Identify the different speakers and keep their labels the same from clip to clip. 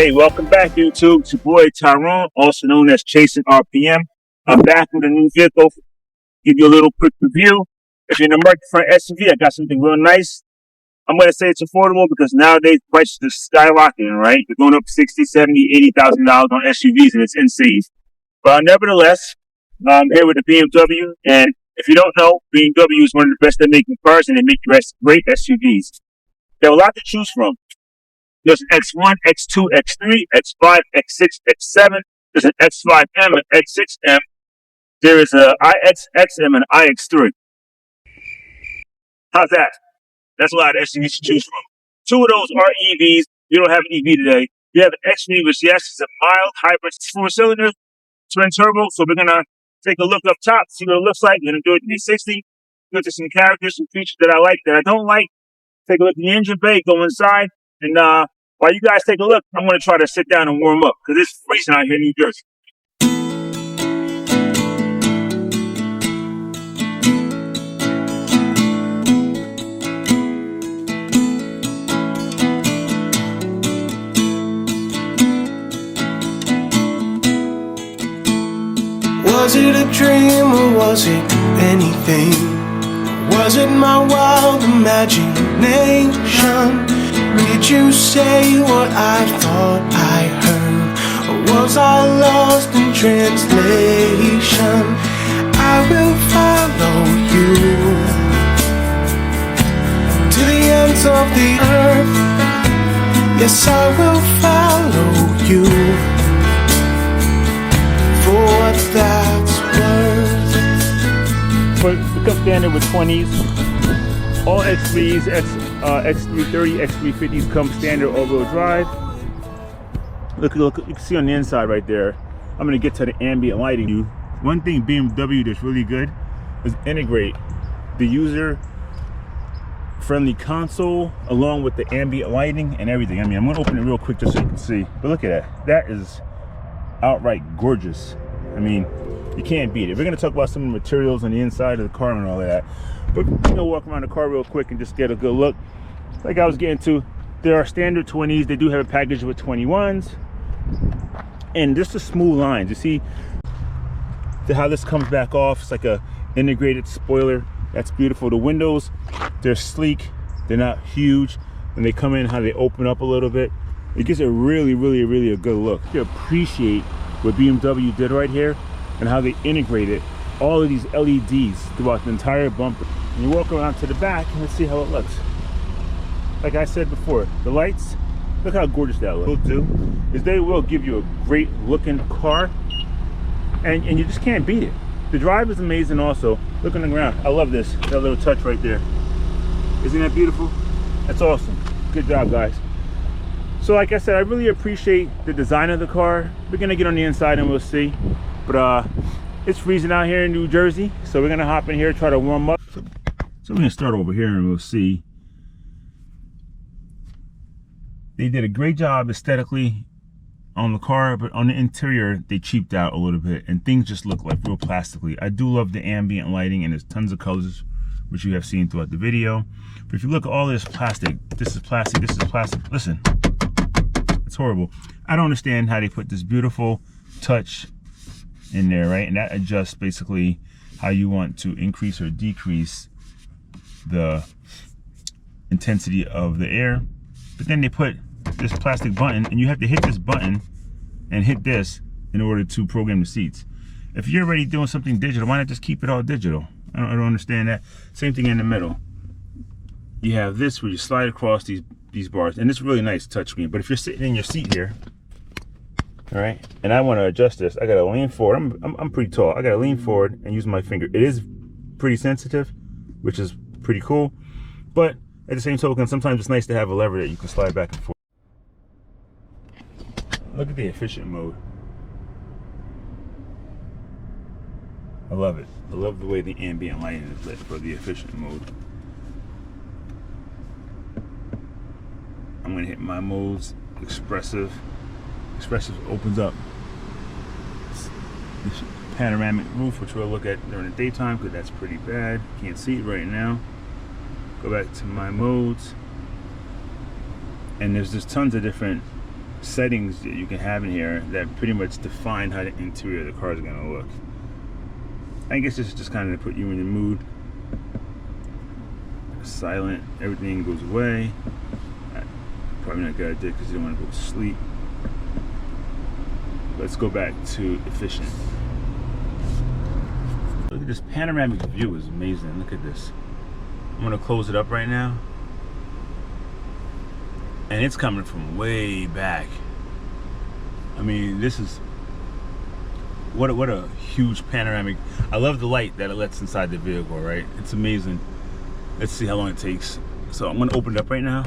Speaker 1: Hey, welcome back, YouTube. It's your boy Tyrone, also known as Chasing RPM. I'm back with a new vehicle. Give you a little quick review. If you're in the market for an SUV, I got something real nice. I'm going to say it's affordable because nowadays prices are skyrocketing, right? They're going up $60,000, $70,000, $80,000 on SUVs, and it's insane. But nevertheless, I'm here with the BMW, and if you don't know, BMW is one of the best at making cars, and they make great SUVs. They have a lot to choose from. There's an X1, X2, X3, X5, X6, X7. There's an X5M and X6M. There is a iXXM and iX3. How's that? That's a lot of SUVs to choose from. Two of those are EVs. You don't have an EV today. You have an X3, which yes, is a mild hybrid 4-cylinder twin turbo. So we're gonna take a look up top, see what it looks like. We're gonna do a 360. Look at some characters, some features that I like, that I don't like. Take a look at the engine bay, go inside, and while you guys take a look, I'm going to try to sit down and warm up because it's freezing out here in New Jersey.
Speaker 2: Was it a dream or was it anything? Was it my wild imagination? Did you say what I thought I heard? Or was I lost in translation? I will follow you to the ends of the earth. Yes, I will follow you for what that's worth.
Speaker 1: But we come standard with 20s. All X3s, X330, X350s come standard all-wheel drive. Look, you can see on the inside right there. I'm gonna get to the ambient lighting. One thing BMW that's really good is integrate the user-friendly console along with the ambient lighting and everything. I mean, I'm gonna open it real quick just so you can see. But look at that. That is outright gorgeous. I mean, you can't beat it. We're gonna talk about some of the materials on the inside of the car and all of that. But we're gonna walk around the car real quick and just get a good look. Like I was getting to, there are standard 20s. They do have a package with 21s. And just the smooth lines. You see how this comes back off. It's like a integrated spoiler. That's beautiful. The windows, they're sleek. They're not huge. And they come in how they open up a little bit. It gives it really, really, really a good look. You appreciate what BMW did right here and how they integrated all of these LEDs throughout the entire bumper. And you walk around to the back and let's see how it looks. Like I said before, the lights, look how gorgeous that looks. What they'll do is they will give you a great looking car and you just can't beat it. The drive is amazing also. Look on the ground. I love this, that little touch right there. Isn't that beautiful? That's awesome. Good job, guys. So like I said, I really appreciate the design of the car. We're gonna get on the inside and we'll see. But it's freezing out here in New Jersey, so we're gonna hop in here, try to warm up. So we're gonna start over here and we'll see. They did a great job aesthetically on the car, but on the interior, they cheaped out a little bit and things just look like real plastically. I do love the ambient lighting and there's tons of colors, which you have seen throughout the video. But if you look at all this plastic, this is plastic, this is plastic. Listen, it's horrible. I don't understand how they put this beautiful touch in there, right? And that adjusts basically how you want to increase or decrease the intensity of the air. But then they put this plastic button and you have to hit this button and hit this in order to program the seats. If you're already doing something digital, why not just keep it all digital? I don't understand that. Same thing in the middle. You have this where you slide across these bars, and it's really nice touchscreen. But if you're sitting in your seat here, all right, and I want to adjust this, I gotta lean forward. I'm pretty tall. I gotta lean forward and use my finger. It is pretty sensitive, which is pretty cool. But at the same token, sometimes it's nice to have a lever that you can slide back and forth. Look at the efficient mode. I love it. I love the way the ambient lighting is lit for the efficient mode. I'm gonna hit my modes. Expressive. Expressive opens up this panoramic roof, which we'll look at during the daytime because that's pretty bad. Can't see it right now. Go back to my modes. And there's just tons of different settings that you can have in here that pretty much define how the interior of the car is going to look. I guess this is just kind of to put you in the mood. Silent, everything goes away. Probably not a good idea because you don't want to go to sleep. Let's go back to efficient. Look at this panoramic view, is amazing. Look at this. I'm going to close it up right now. And it's coming from way back. I mean, this is what a huge panoramic. I love the light that it lets inside the vehicle, right? It's amazing. Let's see how long it takes. So I'm gonna open it up right now.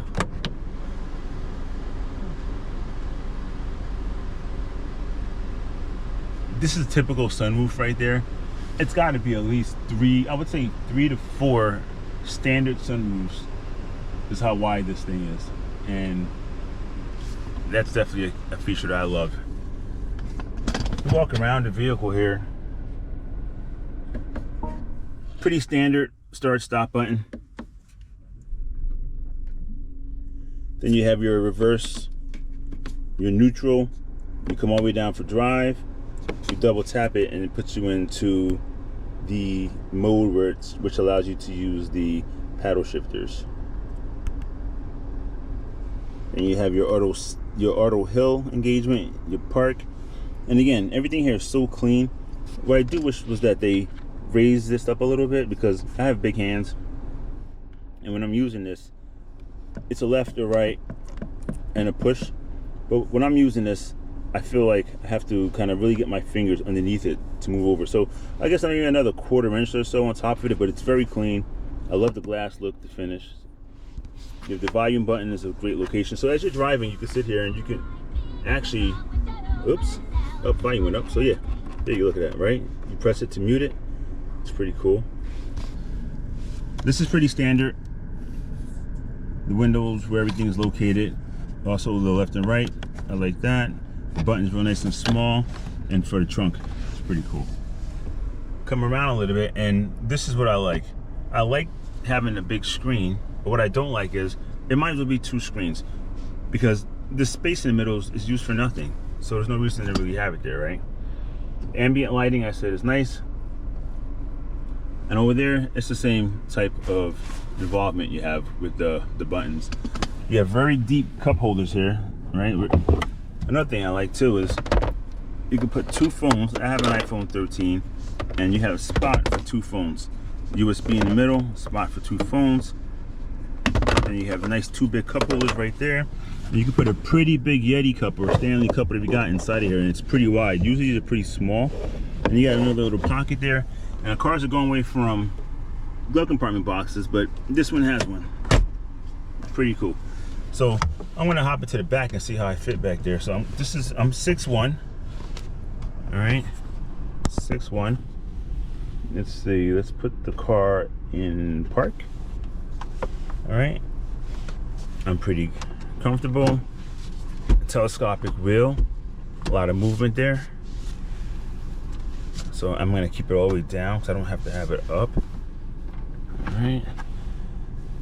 Speaker 1: This is a typical sunroof right there. It's got to be at least 3, I would say 3 to 4 standard sunroofs is how wide this thing is. And that's definitely a feature that I love. Walk around the vehicle here. Pretty standard start stop button. Then you have your reverse, your neutral. You come all the way down for drive. You double tap it and it puts you into the mode which allows you to use the paddle shifters. And you have your auto hill engagement, your park. And again, everything here is so clean. What I do wish was that they raised this up a little bit because I have big hands. And when I'm using this, it's a left or right and a push. But when I'm using this, I feel like I have to kind of really get my fingers underneath it to move over. So I guess I'm maybe another 1/4 inch or so on top of it, but it's very clean. I love the glass look, the finish. The volume button is a great location. So as you're driving, you can sit here and you can actually, oops, volume went up. So yeah, there you look at that, right? You press it to mute it. It's pretty cool. This is pretty standard. The windows where everything is located. Also the left and right, I like that. The button's real nice and small. And for the trunk, it's pretty cool. Come around a little bit, and this is what I like. I like having a big screen, but what I don't like is, it might as well be 2 screens because the space in the middle is used for nothing. So there's no reason to really have it there, right? Ambient lighting, I said, is nice. And over there, it's the same type of involvement you have with the buttons. You have very deep cup holders here, right? Another thing I like too is you can put 2 phones. I have an iPhone 13, and you have a spot for 2 phones. USB in the middle, spot for 2 phones. And you have a nice 2 big cup holders right there. And you can put a pretty big Yeti cup or Stanley cup, whatever you got inside of here, and it's pretty wide. Usually these are pretty small. And you got another little pocket there. And the cars are going away from glove compartment boxes, but this one has one. Pretty cool. So I'm gonna hop into the back and see how I fit back there. So I'm 6'1". All right, 6'1". Let's see, let's put the car in park. All right, I'm pretty comfortable. Telescopic wheel, a lot of movement there. So I'm gonna keep it all the way down so I don't have to have it up. All right,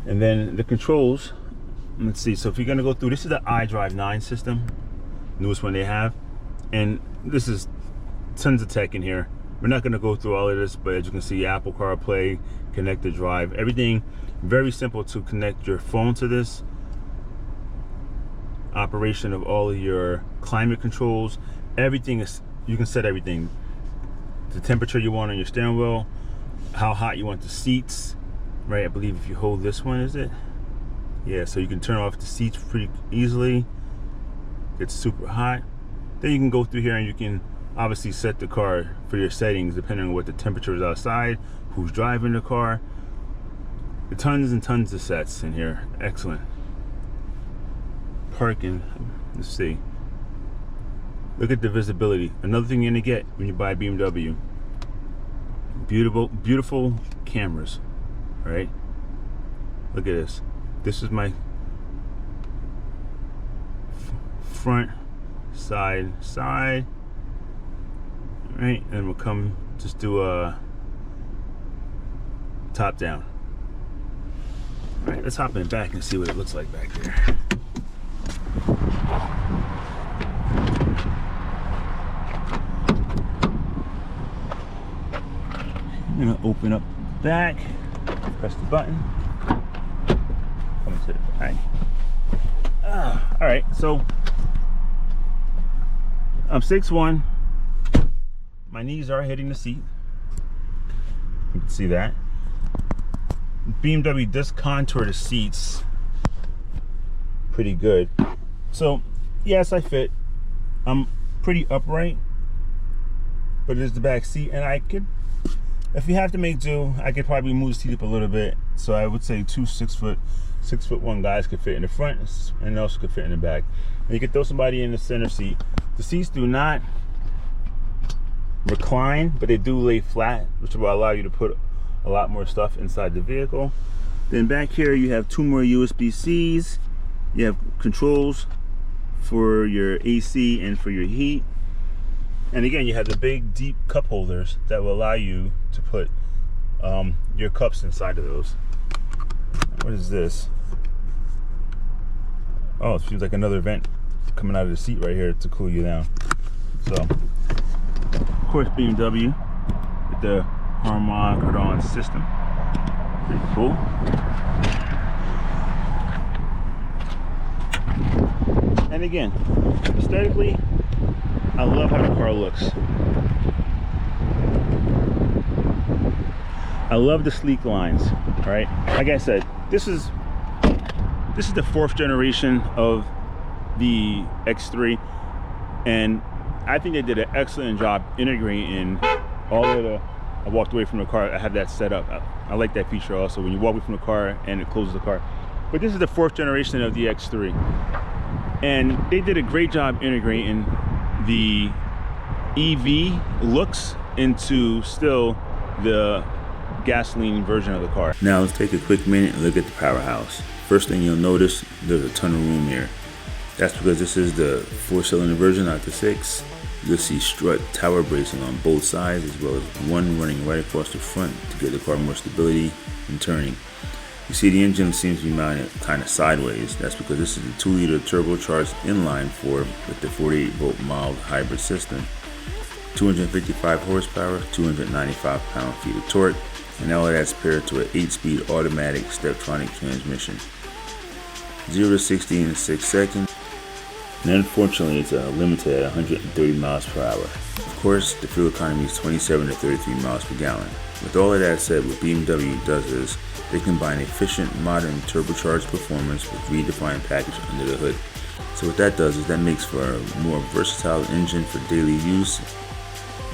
Speaker 1: and then the controls. Let's see, so if you're gonna go through, this is the iDrive 9 system, newest one they have, and this is tons of tech in here. We're not gonna go through all of this, but as you can see, Apple CarPlay, connected drive, everything very simple to connect your phone to this. Operation of all of your climate controls, everything is, you can set everything. The temperature you want on your steering wheel, how hot you want the seats, right? I believe if you hold this one, is it? Yeah, so you can turn off the seats pretty easily. It's super hot. Then you can go through here and you can obviously set the car for your settings depending on what the temperature is outside, who's driving the car. Tons and tons of sets in here. Excellent. Parking, let's see. Look at the visibility. Another thing you're gonna get when you buy BMW. Beautiful cameras, right? Look at this. This is my front, side, right? And we'll come just do a top down. All right, let's hop in the back and see what it looks like back there. I'm gonna open up the back, press the button, come to the back. All right, so I'm 6'1". My knees are hitting the seat. You can see that. BMW does contour the seats pretty good. So yes, I fit. I'm pretty upright, but it is the back seat, and I could, if you have to make do, I could probably move the seat up a little bit. So I would say 2 6'1" guys could fit in the front, and also could fit in the back. And you could throw somebody in the center seat. The seats do not recline, but they do lay flat, which will allow you to put a lot more stuff inside the vehicle. Then back here you have 2 more USB-Cs. You have controls for your AC and for your heat. And again, you have the big deep cup holders that will allow you to put your cups inside of those. What is this? Oh, it seems like another vent coming out of the seat right here to cool you down. So, of course, BMW with the Harman Kardon system. Pretty cool. And again, aesthetically, I love how the car looks. I love the sleek lines, right? Like I said, this is the 4th generation of the X3, and I think they did an excellent job integrating all of the, I walked away from the car, I have that set up. I like that feature also, when you walk away from the car and it closes the car. But this is the 4th generation of the X3. And they did a great job integrating the EV looks into still the gasoline version of the car. Now let's take a quick minute and look at the powerhouse. First thing you'll notice, there's a ton of room here. That's because this is the 4-cylinder version, not the 6. You'll see strut tower bracing on both sides, as well as one running right across the front to give the car more stability in turning. You see the engine seems to be mounted kind of sideways. That's because this is a 2-liter turbocharged inline 4 with the 48-volt mild hybrid system. 255 horsepower, 295 pound-feet of torque, and all of that's paired to an 8-speed automatic Steptronic transmission. 0 to 60 in 6 seconds, and unfortunately it's limited at 130 miles per hour. Of course, the fuel economy is 27 to 33 miles per gallon. With all of that said, what BMW does is they combine efficient, modern, turbocharged performance with redefined package under the hood. So what that does is that makes for a more versatile engine for daily use,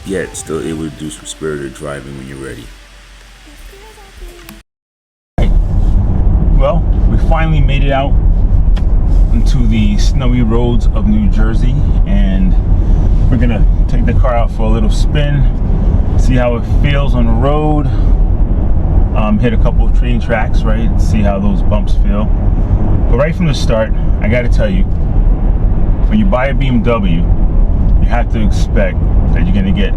Speaker 1: yet still able to do some spirited driving when you're ready. Well, we finally made it out into the snowy roads of New Jersey, and we're gonna take the car out for a little spin, see how it feels on the road. Hit a couple of train tracks, right? See how those bumps feel. But right from the start, I gotta tell you, when you buy a BMW, you have to expect that you're gonna get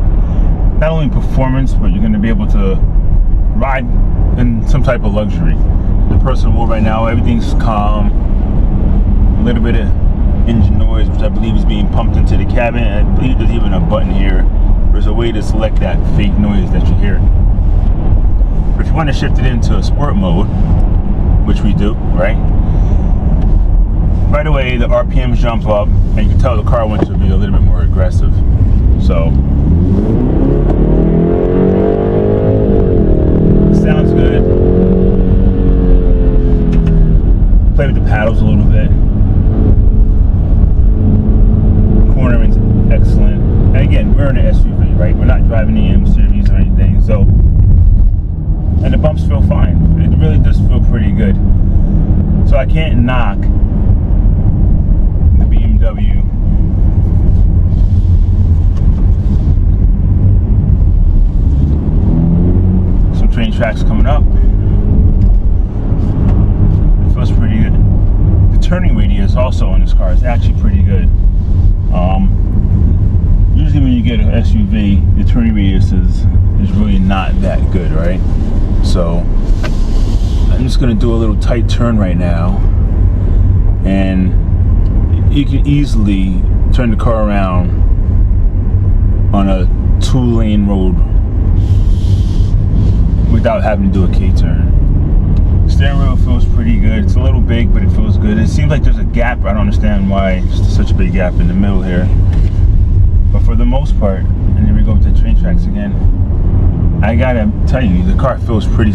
Speaker 1: not only performance, but you're gonna be able to ride in some type of luxury. The personal mode right now, everything's calm. A little bit of engine noise, which I believe is being pumped into the cabin. I believe there's even a button here. There's a way to select that fake noise that you hear. But if you want to shift it into a sport mode, which we do, right? Right away, the RPMs jump up, and you can tell the car wants to be a little bit more aggressive. So, sounds good. Play with the paddles a little bit. Cornering's excellent. And again, we're in an SUV, right? We're not driving the M series or anything, so. And the bumps feel fine. It really does feel pretty good. So I can't knock the BMW. Some train tracks coming up. It feels pretty good. The turning radius also on this car is actually pretty good. Usually when you get an SUV, the turning radius is really not that good, right? So I'm just gonna do a little tight turn right now, and you can easily turn the car around on a 2-lane road without having to do a K-turn. Steering wheel feels pretty good. It's a little big, but it feels good. It seems like there's a gap. I don't understand why there's such a big gap in the middle here. But for the most part, and here we go with the train tracks again, I gotta tell you, the car feels pretty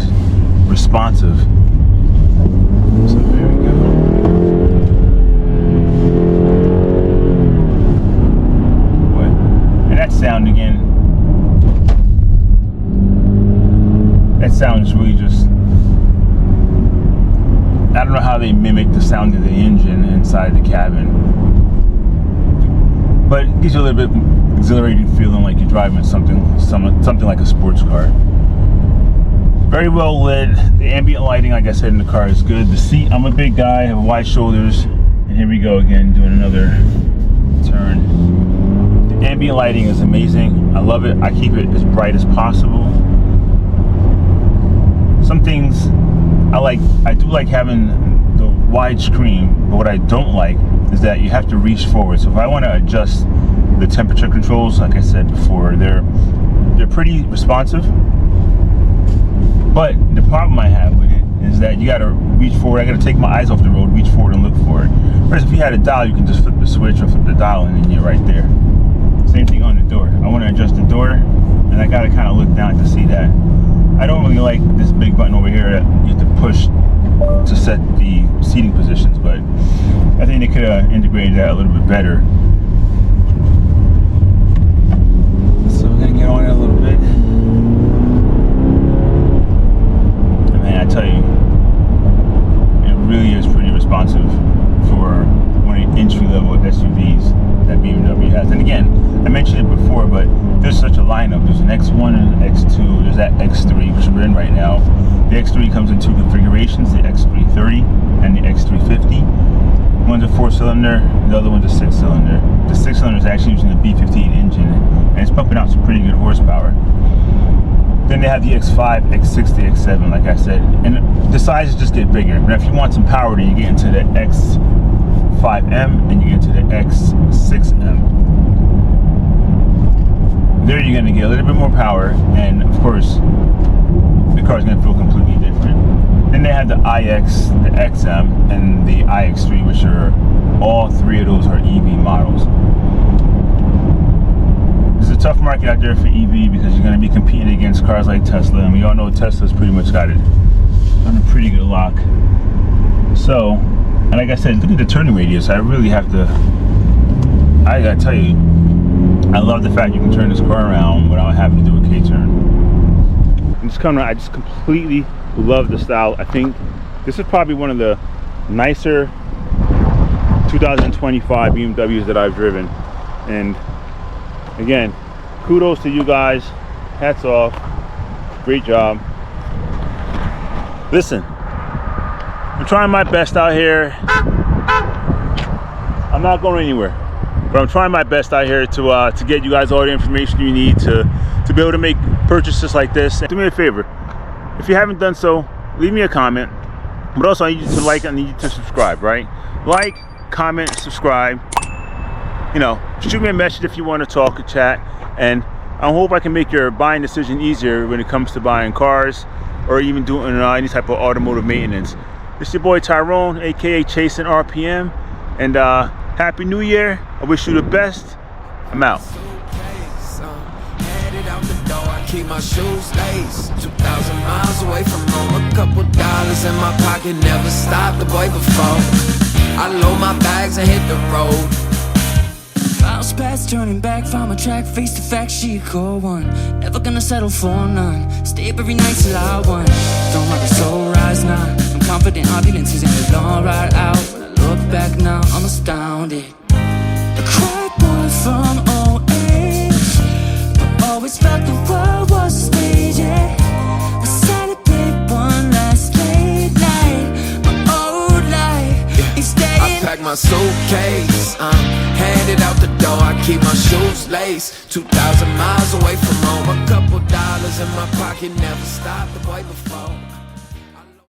Speaker 1: responsive. So there we go. Boy. And that sound again, that sound is really just, I don't know how they mimic the sound of the engine inside the cabin, but it gives you a little bit exhilarating feeling like you're driving something like a sports car. Very well lit. The ambient lighting, like I said, in the car is good. The seat, I'm a big guy, I have wide shoulders, and here we go again doing another turn. The ambient lighting is amazing. I love it. I keep it as bright as possible. Some things I do like having the wide screen, but what I don't like is that you have to reach forward. So if I want to adjust the temperature controls, like I said before, they're pretty responsive. But the problem I have with it is that you got to reach forward. I got to take my eyes off the road, reach forward, and look for it. Whereas if you had a dial, you can just flip the switch or flip the dial, and then you're right there. Same thing on the door. I want to adjust the door, and I got to kind of look down to see that. I don't really like this big button over here that you have to push to set the seating positions, but I think they could have integrated that a little bit better. So we're gonna get on it a little bit. And man, I tell you, it really is pretty responsive for one of the entry-level SUVs that BMW has. And again, I mentioned it before, but there's such a lineup. There's an X1 and an X2. There's that X3, which we're in right now. The X3 comes in two configurations, the X330 and the X350. One's a 4-cylinder, the other one's a 6-cylinder. The 6-cylinder is actually using a B15 engine, and it's pumping out some pretty good horsepower. Then they have the X5, X6, the X7, like I said, and the sizes just get bigger. But if you want some power, then you get into the X5M and you get into the X6M. There you're gonna get a little bit more power, and of course, the car's gonna feel completely different. Then they have the iX, the XM, and the iX3, which are, all three of those are EV models. It's a tough market out there for EV because you're gonna be competing against cars like Tesla, and we all know Tesla's pretty much got it on a pretty good lock. So, and like I said, look at the turning radius. I really have to, I gotta tell you, I love the fact you can turn this car around without having to do a K-turn. I'm just coming around, I just completely love the style. I think this is probably one of the nicer 2025 BMWs that I've driven. And again, kudos to you guys. Hats off. Great job. Listen, I'm trying my best out here. I'm not going anywhere, but I'm trying my best out here to get you guys all the information you need to be able to make purchases like this. Do me a favor, if you haven't done so, leave me a comment, but also I need you to like, I need you to subscribe, right? Like, comment, subscribe, you know, shoot me a message if you want to talk or chat, and I hope I can make your buying decision easier when it comes to buying cars or even doing any type of automotive maintenance. It's your boy Tyrone, aka Chasing RPM, and Happy New Year. I wish you the best. I'm out.
Speaker 3: Keep my shoes laced, 2,000 miles away from home. A couple dollars in my pocket, never stopped the boy before. I load my bags and hit the road.
Speaker 4: Miles past, turning back, found my track, face to fact, she a cold one. Never gonna settle for none. Stay up every night till I won. Don't let the soul rise now. I'm confident opulence isn't a long ride out. When I look back now, I'm astounded. A quiet boy from OH, but always felt the world was a stage, yeah. I celebrate one last late night. My old life is staying.
Speaker 3: I pack my suitcase, headed out the door. I keep my shoes laced, 2,000 miles away from home. A couple dollars in my pocket, never stopped the boy before.